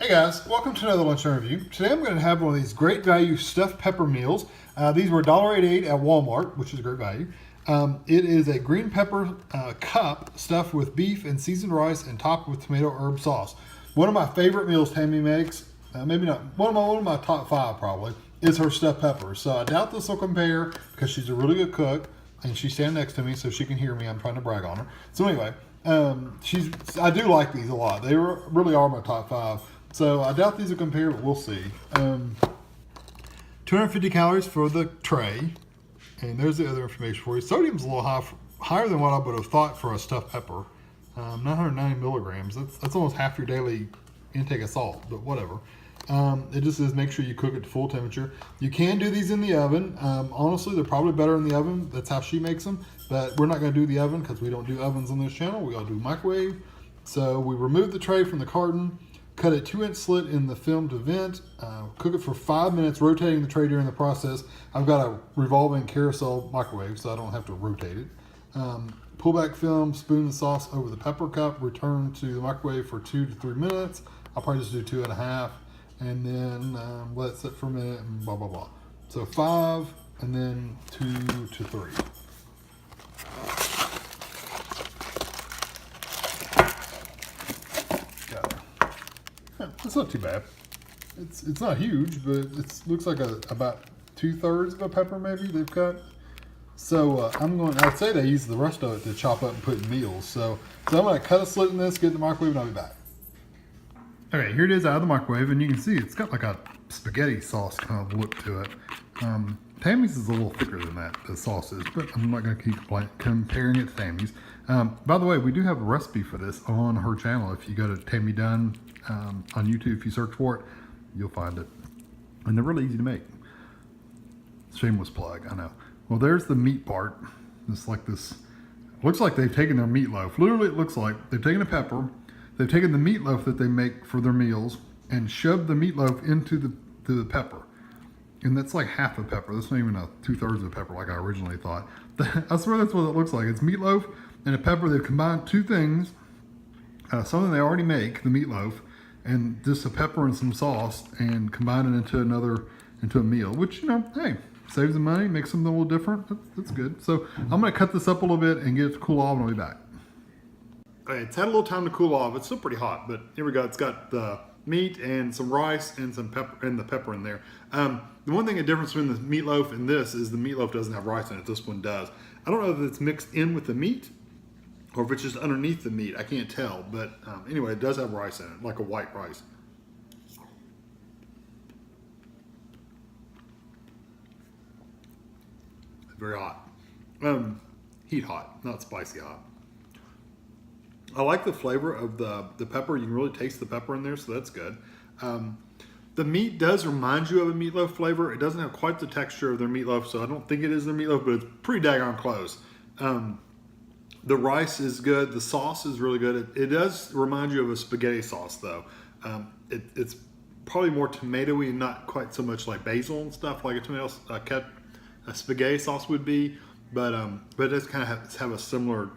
Hey guys, welcome to another Lunchtime review. Today I'm going to have one of these great value stuffed pepper meals. These were $1.88 at Walmart, which is a great value. It is a green pepper cup stuffed with beef and seasoned rice and topped with tomato herb sauce. One of my favorite meals Tammy makes, maybe not, one of my top five probably, is her stuffed peppers. So I doubt this will compare because she's a really good cook and she's standing next to me so she can hear me. I'm trying to brag on her. So anyway, I do like these a lot. They really are my top five. So I doubt these will compare, but we'll see. 250 calories for the tray. And there's the other information for you. Sodium's a little higher than what I would have thought for a stuffed pepper. 990 milligrams. That's almost half your daily intake of salt, but whatever. It just says make sure you cook it to full temperature. You can do these in the oven. Honestly, they're probably better in the oven. That's how she makes them. But we're not going to do the oven because we don't do ovens on this channel. We all do microwave. So we remove the tray from the carton. Cut a 2-inch slit in the film to vent. Cook it for 5 minutes, rotating the tray during the process. I've got a revolving carousel microwave, so I don't have to rotate it. Pull back film, spoon the sauce over the pepper cup, return to the microwave for 2 to 3 minutes. I'll probably just do 2.5, and then let it sit for a minute and blah, blah, blah. So 5, and then 2 to 3. It's not too bad. It's not huge, but it looks like about 2/3 of a pepper maybe they've cut. So I'd say they use the rest of it to chop up and put in meals. So I'm gonna cut a slit in this, get in the microwave, and I'll be back. Okay, here it is out of the microwave, and you can see it's got like a spaghetti sauce kind of look to it. Tammy's is a little thicker than that, the sauce is, but I'm not gonna keep comparing it to Tammy's. By the way, we do have a recipe for this on her channel. If you go to Tammy Dunn on YouTube, if you search for it, you'll find it. And they're really easy to make. Shameless plug, I know. Well, there's the meat part. It's like this, looks like they've taken their meatloaf. Literally, it looks like they've taken a pepper, they've taken the meatloaf that they make for their meals and shoved the meatloaf into the pepper. And that's like half a pepper. That's not even a 2/3 of a pepper like I originally thought. I swear that's what it looks like. It's meatloaf and a pepper. They've combined two things, something they already make, the meatloaf, and just a pepper and some sauce, and combine it into a meal, which, you know, hey, saves the money, makes something a little different. That's good. So I'm gonna cut this up a little bit and get it to cool off, and I'll be back. Okay, it's had a little time to cool off. It's still pretty hot, but here we go. It's got the meat and some rice and some pepper and the pepper in there. The one thing, a difference between the meatloaf and this is the meatloaf doesn't have rice in it. This one does. I don't know if it's mixed in with the meat or if it's just underneath the meat. I can't tell, but anyway, it does have rice in it, like a white rice. Very hot. Heat hot, not spicy hot. I like the flavor of the pepper. You can really taste the pepper in there, so that's good. The meat does remind you of a meatloaf flavor. It doesn't have quite the texture of their meatloaf, so I don't think it is their meatloaf, but it's pretty daggone close. The rice is good. The sauce is really good. It does remind you of a spaghetti sauce, though. It's probably more tomatoey and not quite so much like basil and stuff like a spaghetti sauce would be, but it does kind of have a similar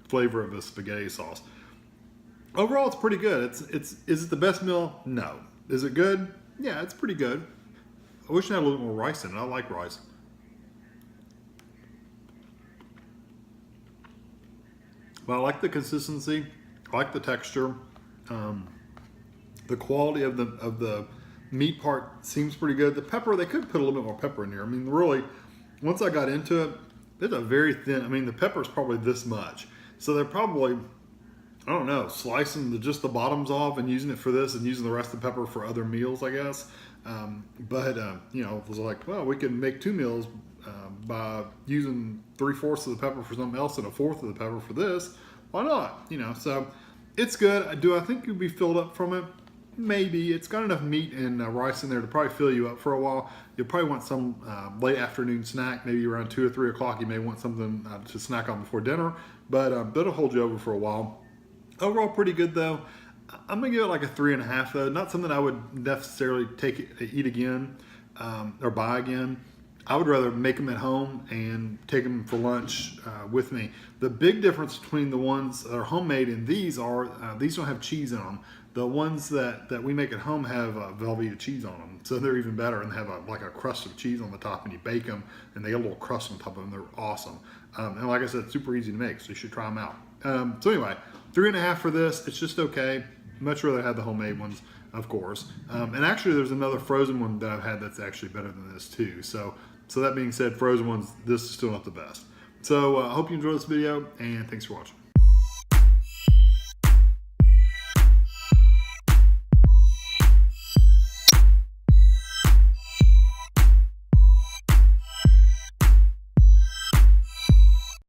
flavor of a spaghetti sauce. Overall, it's pretty good. Is it the best meal? No. Is it good? Yeah, it's pretty good. I wish it had a little more rice in it. I like rice. But I like the consistency. I like the texture. The quality of the meat part seems pretty good. The pepper, they could put a little bit more pepper in here. I mean, really, once I got into it, it's a very thin. I mean, the pepper is probably this much. So they're probably, I don't know, slicing just the bottoms off and using it for this and using the rest of the pepper for other meals, I guess. You know, it was like, well, we can make 2 meals by using 3/4 of the pepper for something else and 1/4 of the pepper for this. Why not? You know, so it's good. Do I think you'll be filled up from it? Maybe. It's got enough meat and rice in there to probably fill you up for a while. You'll probably want some late afternoon snack, maybe around 2 or 3 o'clock. You may want something to snack on before dinner, but that'll hold you over for a while. Overall, pretty good though. I'm gonna give it like a 3.5 though. Not something I would necessarily eat again or buy again. I would rather make them at home and take them for lunch with me. The big difference between the ones that are homemade and these don't have cheese in them. The ones that we make at home have Velveeta cheese on them, so they're even better, and they have like a crust of cheese on the top, and you bake them, and they get a little crust on top of them. They're awesome, and like I said, super easy to make, so you should try them out. So anyway, 3.5 for this. It's just okay. Much rather have the homemade ones, of course. And actually, there's another frozen one that I've had that's actually better than this too. So that being said, frozen ones, this is still not the best. So I hope you enjoyed this video, and thanks for watching.